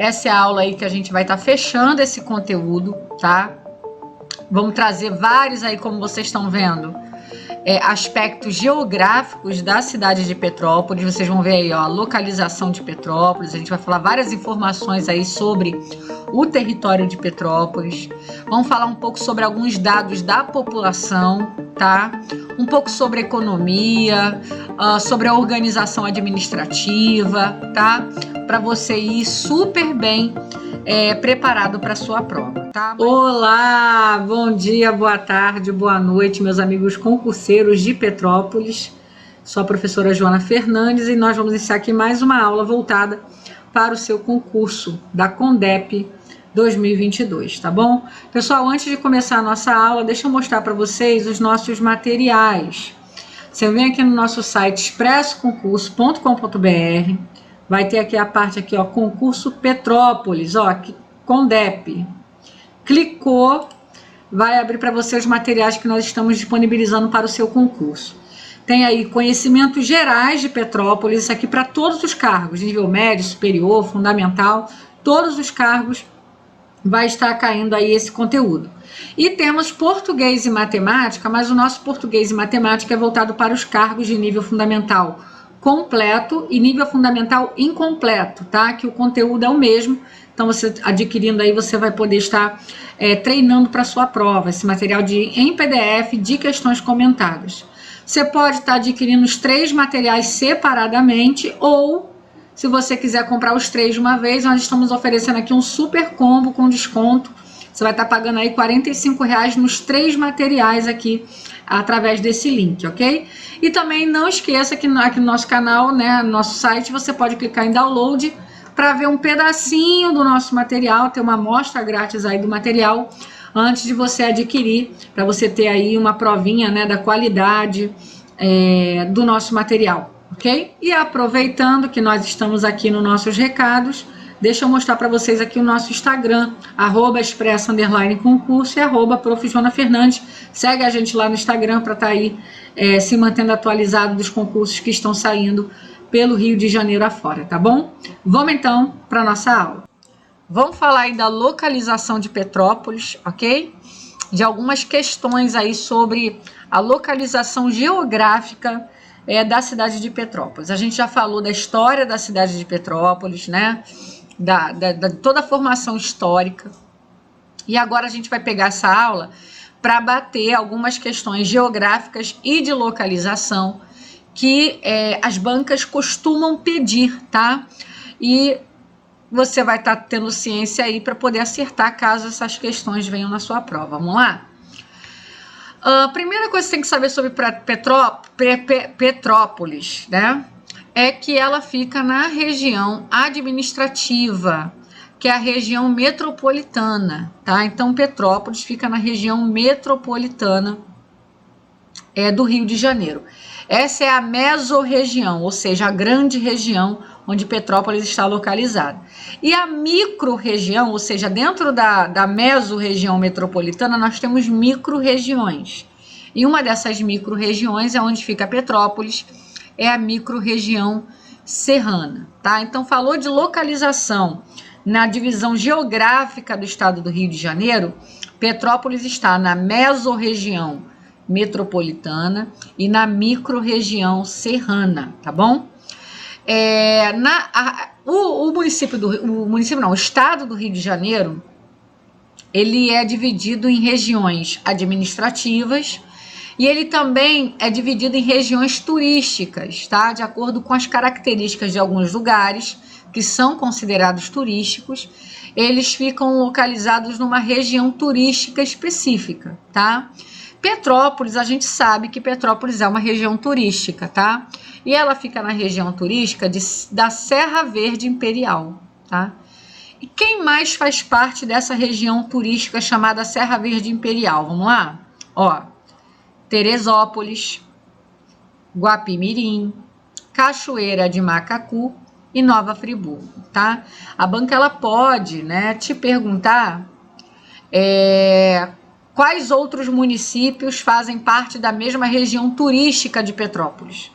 Essa é a aula aí que a gente vai estar fechando esse conteúdo, tá? Vamos trazer vários aí, como vocês estão vendo, aspectos geográficos da cidade de Petrópolis. Vocês vão ver aí, ó, a localização de Petrópolis. A gente vai falar várias informações aí sobre o território de Petrópolis. Vamos falar um pouco sobre alguns dados da população, tá? Um pouco sobre economia, sobre a organização administrativa, tá? Para você ir super bem preparado para a sua prova, tá? Olá, bom dia, boa tarde, boa noite, meus amigos concurseiros de Petrópolis. Sou a professora Joana Fernandes e nós vamos iniciar aqui mais uma aula voltada para o seu concurso da CONDEP 2022, tá bom? Pessoal, antes de começar a nossa aula, deixa eu mostrar para vocês os nossos materiais. Você vem aqui no nosso site expressoconcurso.com.br, vai ter aqui a parte aqui, ó, concurso Petrópolis, ó, aqui, CONDEP. Clicou, vai abrir para você os materiais que nós estamos disponibilizando para o seu concurso. Tem aí conhecimentos gerais de Petrópolis, isso aqui para todos os cargos, nível médio, superior, fundamental, todos os cargos vai estar caindo aí esse conteúdo. E temos português e matemática, mas o nosso português e matemática é voltado para os cargos de nível fundamental completo e nível fundamental incompleto, tá? Que o conteúdo é o mesmo, então você adquirindo aí, você vai poder estar treinando para a sua prova, esse material em PDF de questões comentadas. Você pode estar adquirindo os 3 materiais separadamente ou, se você quiser comprar os 3 de uma vez, nós estamos oferecendo aqui um super combo com desconto. Você vai estar pagando aí R$45 nos 3 materiais aqui, através desse link, ok? E também não esqueça que aqui no nosso canal, né, no nosso site, você pode clicar em download para ver um pedacinho do nosso material, ter uma amostra grátis aí do material, antes de você adquirir, para você ter aí uma provinha, né, da qualidade do nosso material. Ok? E aproveitando que nós estamos aqui nos nossos recados, deixa eu mostrar para vocês aqui o nosso Instagram, @express_concurso e @prof. Joana Fernandes. Segue a gente lá no Instagram para estar aí se mantendo atualizado dos concursos que estão saindo pelo Rio de Janeiro afora, tá bom? Vamos então para a nossa aula. Vamos falar aí da localização de Petrópolis, ok? De algumas questões aí sobre a localização geográfica da cidade de Petrópolis. A gente já falou da história da cidade de Petrópolis, né? Da toda a formação histórica. E agora a gente vai pegar essa aula para bater algumas questões geográficas e de localização que as bancas costumam pedir, tá? E você vai estar tendo ciência aí para poder acertar caso essas questões venham na sua prova. Vamos lá? A primeira coisa que você tem que saber sobre Petrópolis, né, é que ela fica na região administrativa, que é a região metropolitana, tá? Então, Petrópolis fica na região metropolitana do Rio de Janeiro. Essa é a mesorregião, ou seja, a grande região onde Petrópolis está localizada. E a micro-região, ou seja, dentro da mesorregião metropolitana, nós temos micro-regiões. E uma dessas micro-regiões é onde fica Petrópolis, é a micro-região serrana, tá? Então, falou de localização na divisão geográfica do estado do Rio de Janeiro, Petrópolis está na mesorregião metropolitana e na micro-região serrana, tá bom? O estado do Rio de Janeiro, ele é dividido em regiões administrativas e ele também é dividido em regiões turísticas, tá? De acordo com as características de alguns lugares que são considerados turísticos, eles ficam localizados numa região turística específica, tá? Petrópolis, a gente sabe que Petrópolis é uma região turística, tá? E ela fica na região turística da Serra Verde Imperial, tá? E quem mais faz parte dessa região turística chamada Serra Verde Imperial? Vamos lá? Ó, Teresópolis, Guapimirim, Cachoeira de Macacu e Nova Friburgo, tá? A banca, ela pode, né, te perguntar quais outros municípios fazem parte da mesma região turística de Petrópolis.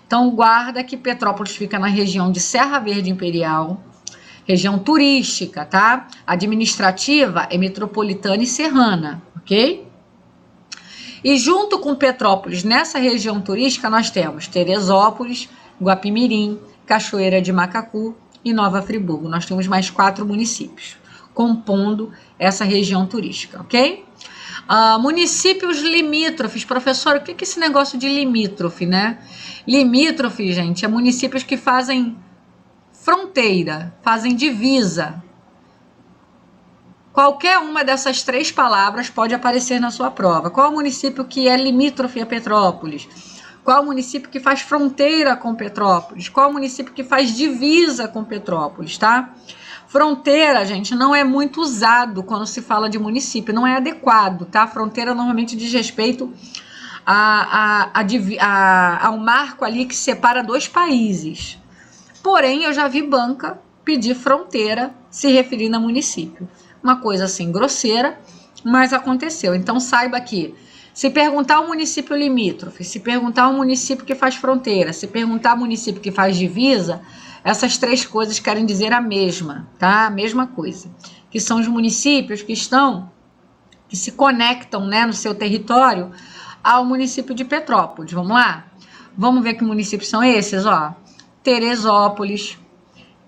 Então, guarda que Petrópolis fica na região de Serra Verde Imperial, Região turística, tá? Administrativa é metropolitana e serrana, ok? E junto com Petrópolis, nessa região turística, nós temos Teresópolis, Guapimirim, Cachoeira de Macacu e Nova Friburgo. Nós temos mais 4 municípios compondo essa região turística, ok? Municípios limítrofes. Professor, o que é esse negócio de limítrofe, né? Limítrofe, gente, é municípios que fazem fronteira, fazem divisa. Qualquer uma dessas 3 palavras pode aparecer na sua prova. Qual é o município que é limítrofe a Petrópolis? Qual é o município que faz fronteira com Petrópolis? Qual é o município que faz divisa com Petrópolis, tá? Fronteira, gente, não é muito usado quando se fala de município, não é adequado, tá? Fronteira normalmente diz respeito ao marco ali que separa 2 países. Porém, eu já vi banca pedir fronteira se referindo a município. Uma coisa assim grosseira, mas aconteceu. Então saiba que se perguntar o município limítrofe, se perguntar o município que faz fronteira, se perguntar o município que faz divisa, essas 3 coisas querem dizer a mesma, tá? A mesma coisa. Que são os municípios que se conectam, né, no seu território ao município de Petrópolis. Vamos lá? Vamos ver que municípios são esses, ó. Teresópolis,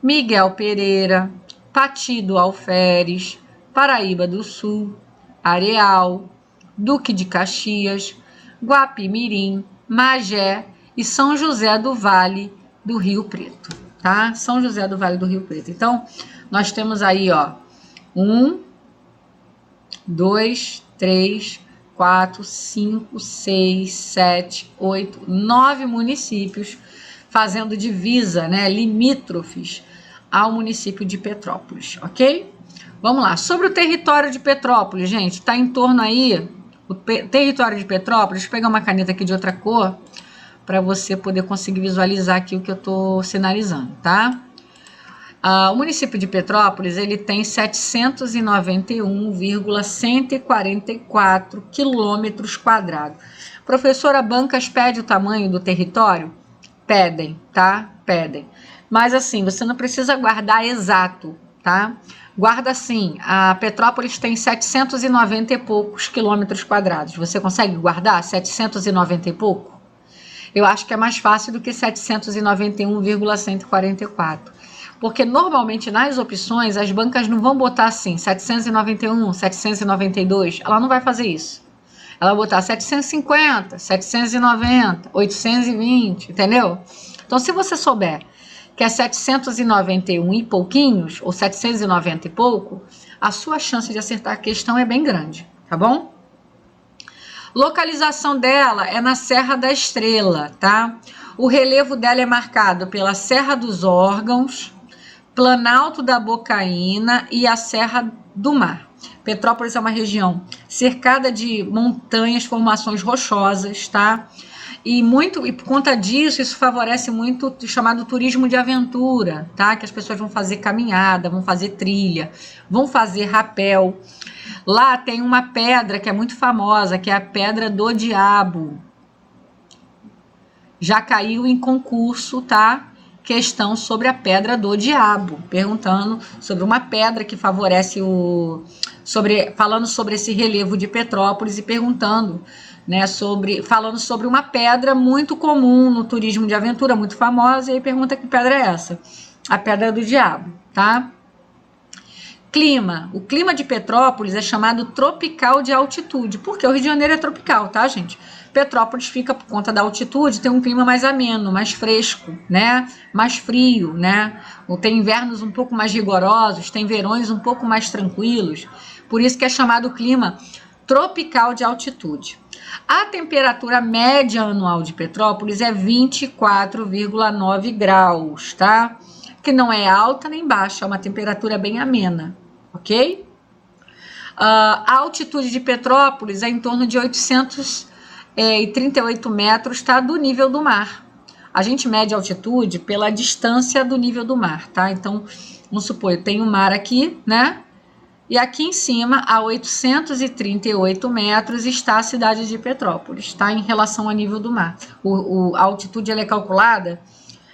Miguel Pereira, Pati do Alferes, Paraíba do Sul, Areal, Duque de Caxias, Guapimirim, Magé e São José do Vale do Rio Preto, tá? São José do Vale do Rio Preto. Então, nós temos aí, ó, 1, 2, 3, 4, 5, 6, 7, 8, 9 municípios fazendo divisa, né, limítrofes ao município de Petrópolis, ok? Vamos lá, sobre o território de Petrópolis, gente, está em torno aí, o território de Petrópolis, deixa eu pegar uma caneta aqui de outra cor, para você poder conseguir visualizar aqui o que eu estou sinalizando, tá? O município de Petrópolis, ele tem 791,144 quilômetros quadrados. Professora, bancas pede o tamanho do território? Pedem, tá? Pedem. Mas assim, você não precisa guardar exato, tá? Guarda assim, a Petrópolis tem 790 e poucos quilômetros quadrados. Você consegue guardar 790 e pouco? Eu acho que é mais fácil do que 791,144. Porque normalmente nas opções as bancas não vão botar assim, 791, 792, ela não vai fazer isso. Ela vai botar 750, 790, 820, entendeu? Então, se você souber que é 791 e pouquinhos, ou 790 e pouco, a sua chance de acertar a questão é bem grande, tá bom? Localização dela é na Serra da Estrela, tá? O relevo dela é marcado pela Serra dos Órgãos, Planalto da Bocaína e a Serra do Mar. Petrópolis é uma região cercada de montanhas, formações rochosas, tá? E por conta disso, isso favorece muito o chamado turismo de aventura, tá? Que as pessoas vão fazer caminhada, vão fazer trilha, vão fazer rapel. Lá tem uma pedra que é muito famosa, que é a Pedra do Diabo. Já caiu em concurso, tá? Questão sobre a Pedra do Diabo, perguntando sobre uma pedra que favorece falando sobre esse relevo de Petrópolis e perguntando, né, falando sobre uma pedra muito comum no turismo de aventura, muito famosa, e aí pergunta que pedra é essa? A Pedra do Diabo, tá? Clima. O clima de Petrópolis é chamado tropical de altitude, porque o Rio de Janeiro é tropical, tá, gente? Petrópolis fica, por conta da altitude, tem um clima mais ameno, mais fresco, né? Mais frio, né? Tem invernos um pouco mais rigorosos, tem verões um pouco mais tranquilos, por isso que é chamado clima tropical de altitude. A temperatura média anual de Petrópolis é 24,9 graus, tá? Que não é alta nem baixa, é uma temperatura bem amena, ok? A altitude de Petrópolis é em torno de 838 metros, tá? Do nível do mar. A gente mede a altitude pela distância do nível do mar, tá? Então, vamos supor, eu tenho o mar aqui, né? E aqui em cima, a 838 metros, está a cidade de Petrópolis, tá? Em relação ao nível do mar. A altitude ela é calculada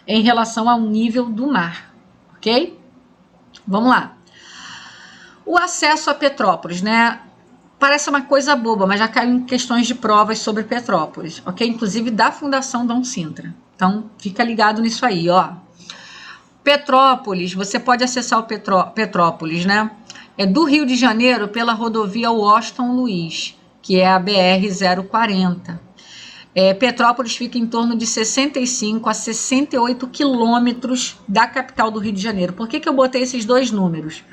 em relação ao nível do mar, ok? Vamos lá. O acesso a Petrópolis, né? Parece uma coisa boba, mas já caiu em questões de provas sobre Petrópolis, ok? Inclusive da Fundação Dom Sintra. Então, fica ligado nisso aí, ó. Petrópolis, você pode acessar o Petrópolis, né? É do Rio de Janeiro pela rodovia Washington Luiz, que é a BR-040. Petrópolis fica em torno de 65 a 68 quilômetros da capital do Rio de Janeiro. Por que eu botei esses dois números?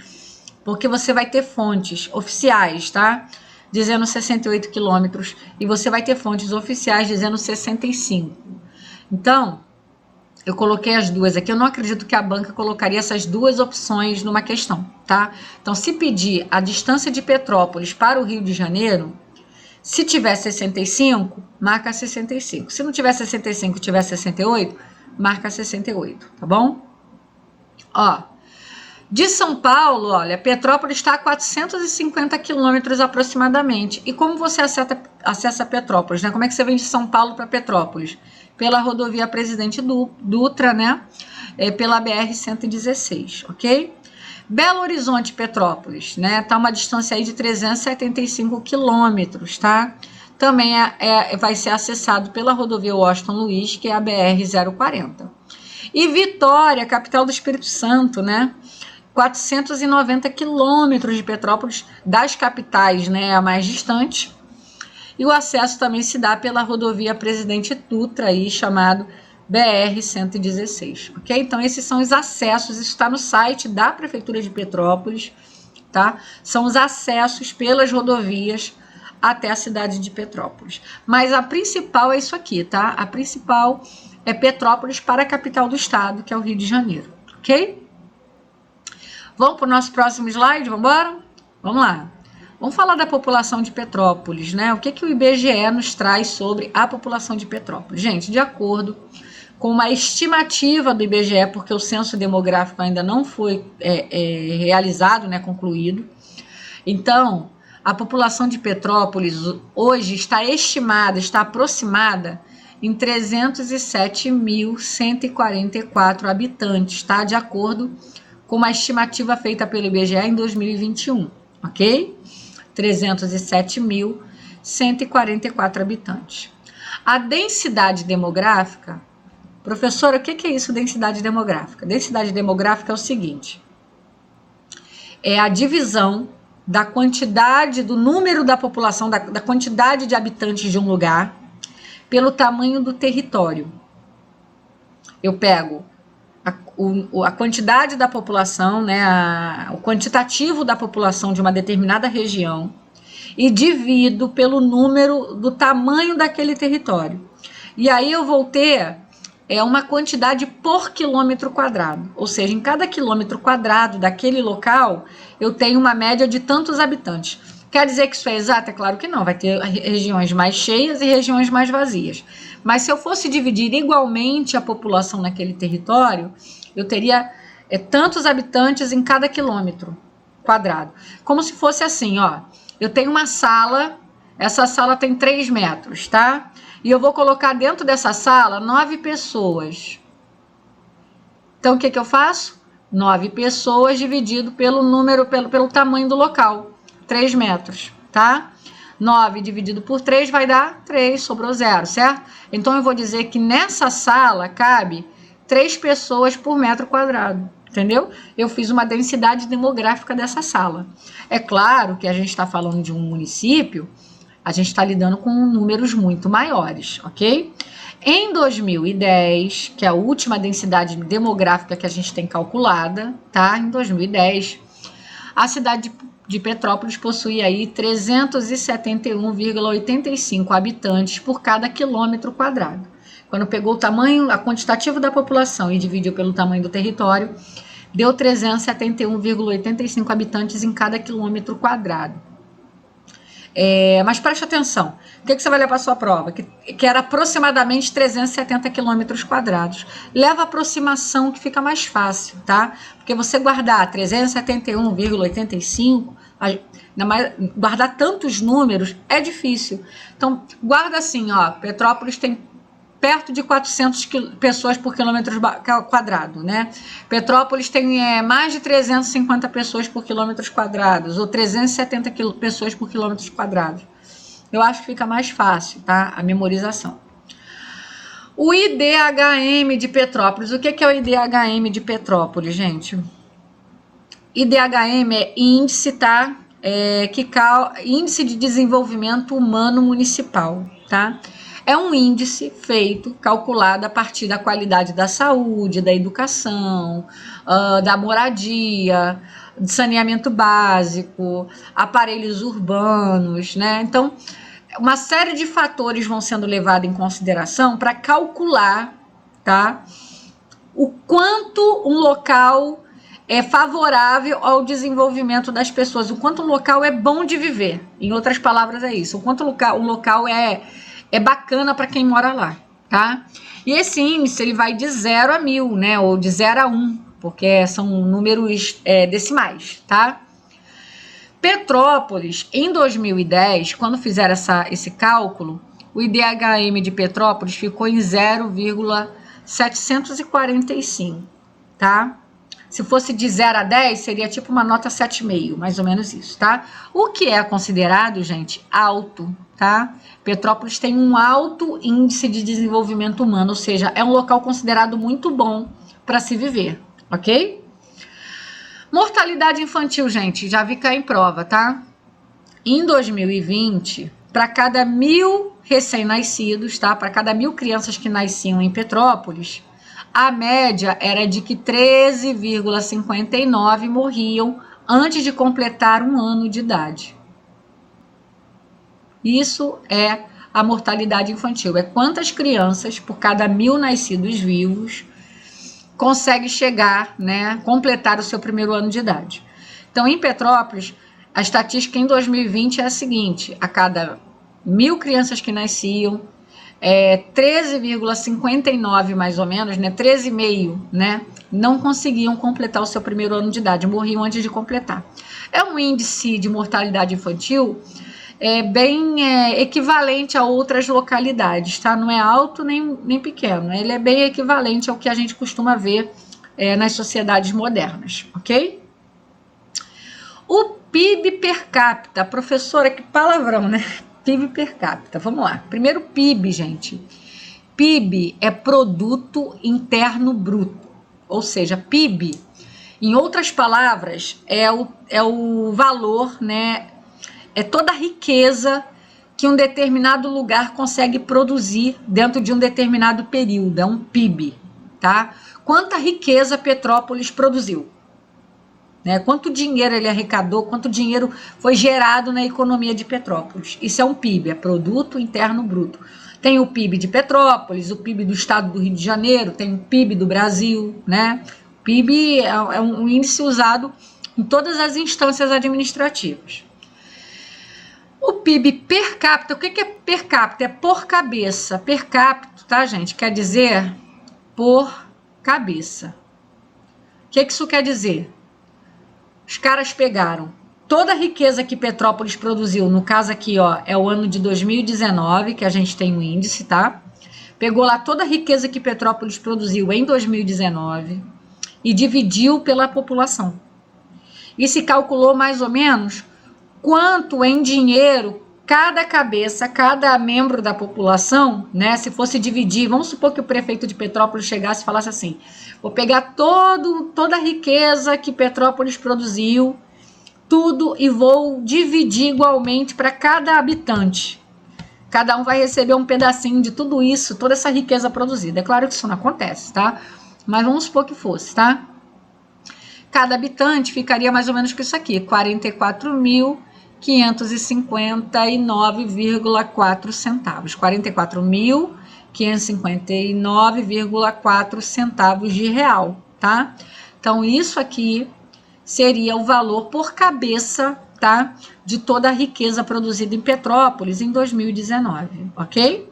Porque você vai ter fontes oficiais, tá? Dizendo 68 quilômetros, e você vai ter fontes oficiais dizendo 65. Então, eu coloquei as duas aqui. Eu não acredito que a banca colocaria essas duas opções numa questão, tá? Então, se pedir a distância de Petrópolis para o Rio de Janeiro, se tiver 65, marca 65. Se não tiver 65 e tiver 68, marca 68, tá bom? Ó, de São Paulo, olha, Petrópolis está a 450 quilômetros aproximadamente. E como você acessa Petrópolis, né? Como é que você vem de São Paulo para Petrópolis? Pela rodovia Presidente Dutra, né? Pela BR-116, ok? Belo Horizonte, Petrópolis, né? Tá uma distância aí de 375 quilômetros, tá? Também vai ser acessado pela rodovia Washington Luiz, que é a BR-040. E Vitória, capital do Espírito Santo, né? 490 quilômetros de Petrópolis, das capitais, né? A mais distante. E o acesso também se dá pela rodovia Presidente Dutra, aí, chamado BR-116, ok? Então, esses são os acessos, isso está no site da Prefeitura de Petrópolis, tá? São os acessos pelas rodovias até a cidade de Petrópolis. Mas a principal é isso aqui, tá? A principal é Petrópolis para a capital do estado, que é o Rio de Janeiro, ok? Vamos para o nosso próximo slide, vamos embora? Vamos lá. Vamos falar da população de Petrópolis, né? O que o IBGE nos traz sobre a população de Petrópolis? Gente, de acordo com uma estimativa do IBGE, porque o censo demográfico ainda não foi realizado, né, concluído. Então, a população de Petrópolis hoje está estimada, está aproximada em 307.144 habitantes, tá? De acordo com uma estimativa feita pelo IBGE em 2021, ok? 307.144 habitantes. A densidade demográfica, professora, o que é isso, densidade demográfica? Densidade demográfica é o seguinte, é a divisão da quantidade, do número da população, da quantidade de habitantes de um lugar, pelo tamanho do território. Eu pego a quantidade da população, né, o quantitativo da população de uma determinada região e divido pelo número do tamanho daquele território. E aí eu vou ter uma quantidade por quilômetro quadrado, ou seja, em cada quilômetro quadrado daquele local eu tenho uma média de tantos habitantes. Quer dizer que isso é exato? É claro que não, vai ter regiões mais cheias e regiões mais vazias. Mas se eu fosse dividir igualmente a população naquele território, eu teria tantos habitantes em cada quilômetro quadrado. Como se fosse assim, ó, eu tenho uma sala, essa sala tem 3 metros, tá? E eu vou colocar dentro dessa sala 9 pessoas. Então, o que eu faço? 9 pessoas dividido pelo número, pelo tamanho do local. 3 metros, tá? 9 dividido por 3 vai dar 3, sobrou 0, certo? Então, eu vou dizer que nessa sala cabe 3 pessoas por metro quadrado, entendeu? Eu fiz uma densidade demográfica dessa sala. É claro que a gente está falando de um município, a gente está lidando com números muito maiores, ok? Em 2010, que é a última densidade demográfica que a gente tem calculada, tá? Em 2010, a cidade de Petrópolis possui aí 371,85 habitantes por cada quilômetro quadrado. Quando pegou o tamanho, a quantitativo da população e dividiu pelo tamanho do território, deu 371,85 habitantes em cada quilômetro quadrado. Mas preste atenção, o que você vai levar para a sua prova? Que era aproximadamente 370 quilômetros quadrados. Leva a aproximação que fica mais fácil, tá? Porque você guardar 371,85, guardar tantos números é difícil. Então, guarda assim, ó, Petrópolis tem perto de 400 pessoas por quilômetro quadrado, né? Petrópolis tem mais de 350 pessoas por quilômetros quadrados, ou 370 pessoas por quilômetros quadrados. Eu acho que fica mais fácil, tá? A memorização. O IDHM de Petrópolis. O que é o IDHM de Petrópolis, gente? IDHM é índice, tá? Índice de Desenvolvimento Humano Municipal, tá? É um índice feito, calculado a partir da qualidade da saúde, da educação, da moradia, de saneamento básico, aparelhos urbanos, né? Então, uma série de fatores vão sendo levados em consideração para calcular, tá? O quanto um local é favorável ao desenvolvimento das pessoas, o quanto um local é bom de viver. Em outras palavras, é isso. O quanto um local é bacana para quem mora lá, tá? E esse índice, ele vai de 0 a 1000, né? Ou de 0 a 1, porque são números decimais, tá? Petrópolis, em 2010, quando fizeram esse cálculo, o IDHM de Petrópolis ficou em 0,745, tá? Se fosse de 0 a 10, seria tipo uma nota 7,5, mais ou menos isso, tá? O que é considerado, gente, alto, tá? Petrópolis tem um alto índice de desenvolvimento humano, ou seja, é um local considerado muito bom para se viver, ok? Mortalidade infantil, gente, já vi cair em prova, tá? Em 2020, para cada 1.000 recém-nascidos, tá? Para cada 1.000 crianças que nasciam em Petrópolis, a média era de que 13,59 morriam antes de completar 1 ano de idade. Isso é a mortalidade infantil. É quantas crianças, por cada 1.000 nascidos vivos, consegue chegar, né, completar o seu primeiro ano de idade. Então, em Petrópolis, a estatística em 2020 é a seguinte: a cada 1.000 crianças que nasciam, 13,59 mais ou menos, né, 13,5, né, não conseguiam completar o seu primeiro ano de idade, morriam antes de completar. É um índice de mortalidade infantil bem equivalente a outras localidades, tá? Não é alto nem pequeno, ele é bem equivalente ao que a gente costuma ver nas sociedades modernas, ok? O PIB per capita, professora, que palavrão, né? PIB per capita, vamos lá. Primeiro, PIB, gente. PIB é Produto Interno Bruto, ou seja, PIB, em outras palavras, é o valor, né? É toda a riqueza que um determinado lugar consegue produzir dentro de um determinado período, é um PIB, tá? Quanta riqueza Petrópolis produziu, né? Quanto dinheiro ele arrecadou, quanto dinheiro foi gerado na economia de Petrópolis. Isso é um PIB, é Produto Interno Bruto. Tem o PIB de Petrópolis, o PIB do estado do Rio de Janeiro, tem o PIB do Brasil, né? O PIB é um índice usado em todas as instâncias administrativas. O PIB per capita, o que é per capita? É por cabeça. Per capita, tá, gente? Quer dizer por cabeça. O que isso quer dizer? Os caras pegaram toda a riqueza que Petrópolis produziu, no caso aqui, ó, é o ano de 2019, que a gente tem o índice, tá? Pegou lá toda a riqueza que Petrópolis produziu em 2019 e dividiu pela população. E se calculou mais ou menos quanto em dinheiro cada cabeça, cada membro da população, né, se fosse dividir, vamos supor que o prefeito de Petrópolis chegasse e falasse assim: vou pegar toda a riqueza que Petrópolis produziu, tudo, e vou dividir igualmente para cada habitante. Cada um vai receber um pedacinho de tudo isso, toda essa riqueza produzida. É claro que isso não acontece, tá? Mas vamos supor que fosse, tá? Cada habitante ficaria mais ou menos com isso aqui, 44.559,4 centavos. 44.559,4 centavos de real, tá? Então, isso aqui seria o valor por cabeça, tá? De toda a riqueza produzida em Petrópolis em 2019, ok?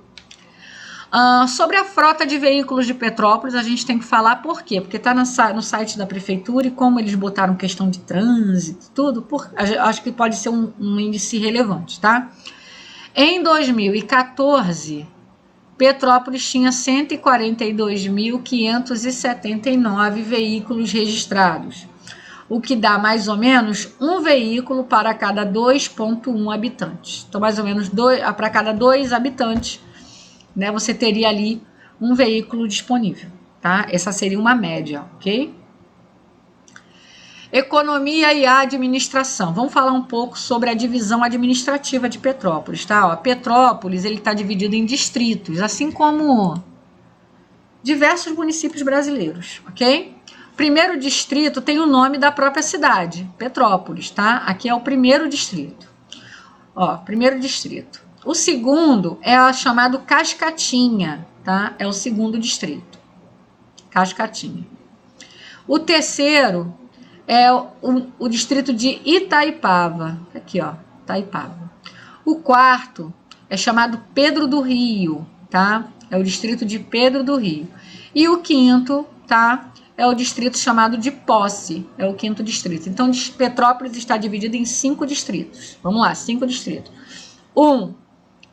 Sobre a frota de veículos de Petrópolis, a gente tem que falar por quê? Porque está no site da prefeitura e como eles botaram questão de trânsito, tudo, acho que pode ser um índice relevante, tá? Em 2014, Petrópolis tinha 142.579 veículos registrados, o que dá mais ou menos um veículo para cada 2,1 habitantes. Então, mais ou menos para cada 2 habitantes, né, você teria ali um veículo disponível, tá? Essa seria uma média, ok? Economia e administração. Vamos falar um pouco sobre a divisão administrativa de Petrópolis, tá? Ó, Petrópolis, ele está dividido em distritos, assim como diversos municípios brasileiros, ok? Primeiro distrito tem o nome da própria cidade, Petrópolis, tá? Aqui é o primeiro distrito. Ó, primeiro distrito. O segundo é chamado Cascatinha, tá? É o segundo distrito. Cascatinha. O terceiro é o distrito de Itaipava. Aqui, ó, Itaipava. O quarto é chamado Pedro do Rio, tá? É o distrito de Pedro do Rio. E o quinto, tá? É o distrito chamado de Posse. É o quinto distrito. Então, Petrópolis está dividido em 5 distritos. Vamos lá, 5 distritos. 1,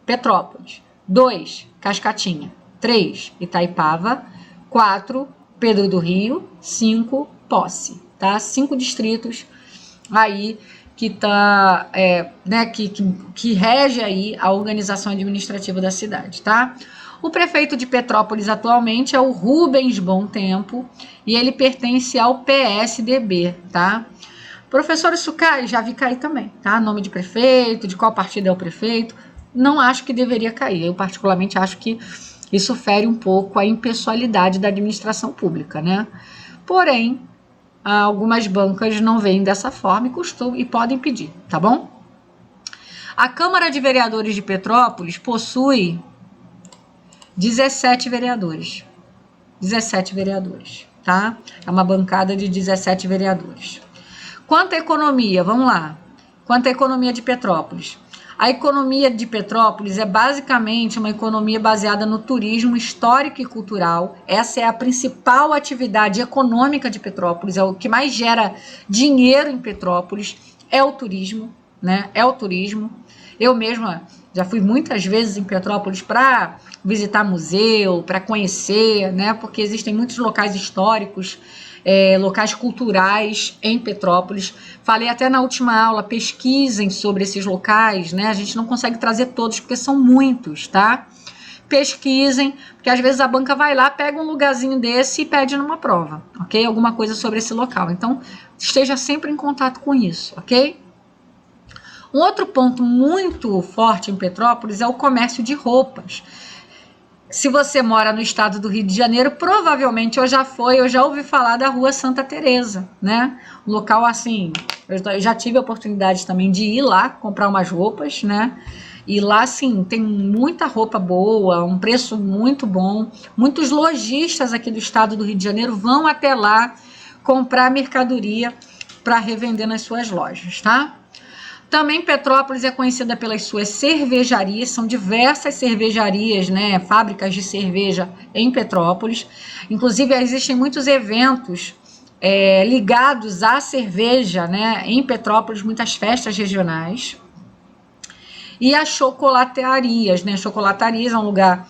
Petrópolis. 2, Cascatinha. 3, Itaipava. 4, Pedro do Rio. 5, Posse. Tá? 5 distritos aí que tá, né, que rege aí a organização administrativa da cidade, tá? O prefeito de Petrópolis atualmente é o Rubens Bom Tempo e ele pertence ao PSDB, tá? Professor, isso cai? Já vi cair também, tá? Nome de prefeito, de qual partido é o prefeito. Não acho que deveria cair. Eu particularmente acho que isso fere um pouco a impessoalidade da administração pública, né? Porém, algumas bancas não veem dessa forma e podem pedir, tá bom? A Câmara de Vereadores de Petrópolis possui 17 vereadores. 17 vereadores, tá? É uma bancada de 17 vereadores. Quanto à economia, vamos lá. Quanto à economia de Petrópolis. A economia de Petrópolis é basicamente uma economia baseada no turismo histórico e cultural. Essa é a principal atividade econômica de Petrópolis, é o que mais gera dinheiro em Petrópolis, é o turismo, né? É o turismo. Eu mesma já fui muitas vezes em Petrópolis para visitar museu, para conhecer, né? Porque existem muitos locais históricos, locais culturais em Petrópolis. Falei até na última aula, pesquisem sobre esses locais, né? A gente não consegue trazer todos, porque são muitos, tá? Pesquisem, porque às vezes a banca vai lá, pega um lugarzinho desse e pede numa prova, ok? Alguma coisa sobre esse local. Então, esteja sempre em contato com isso, ok? Um outro ponto muito forte em Petrópolis é o comércio de roupas. Se você mora no estado do Rio de Janeiro, provavelmente eu já ouvi falar da Rua Santa Teresa, né? Um local assim, eu já tive a oportunidade também de ir lá comprar umas roupas, né? E lá, assim, tem muita roupa boa, um preço muito bom. Muitos lojistas aqui do estado do Rio de Janeiro vão até lá comprar mercadoria para revender nas suas lojas, tá? Também Petrópolis é conhecida pelas suas cervejarias, são diversas cervejarias, né, fábricas de cerveja em Petrópolis. Inclusive, existem muitos eventos ligados à cerveja, né, em Petrópolis, muitas festas regionais. E as chocolatarias, né, chocolatarias é um lugar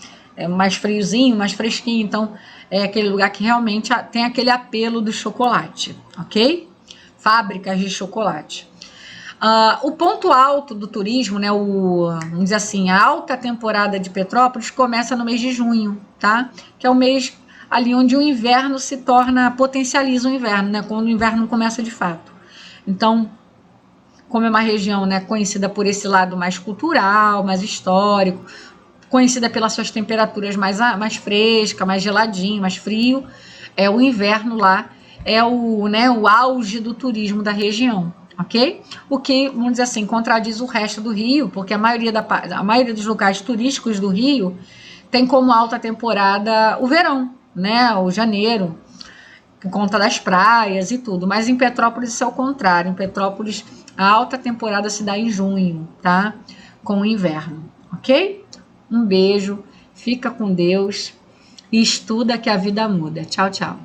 mais friozinho, mais fresquinho, então é aquele lugar que realmente tem aquele apelo do chocolate, ok? Fábricas de chocolate. O ponto alto do turismo, né, vamos dizer assim, a alta temporada de Petrópolis começa no mês de junho, tá? Que é o mês ali onde o inverno potencializa o inverno, né? Quando o inverno começa de fato. Então, como é uma região, né, conhecida por esse lado mais cultural, mais histórico, conhecida pelas suas temperaturas mais frescas, mais geladinho, mais frio, o inverno lá é o auge do turismo da região. Ok? O que, vamos dizer assim, contradiz o resto do Rio, porque a maioria dos locais turísticos do Rio tem como alta temporada o verão, né? O janeiro, por conta das praias e tudo. Mas em Petrópolis isso é o contrário. Em Petrópolis a alta temporada se dá em junho, tá? Com o inverno, ok? Um beijo, fica com Deus e estuda que a vida muda. Tchau, tchau.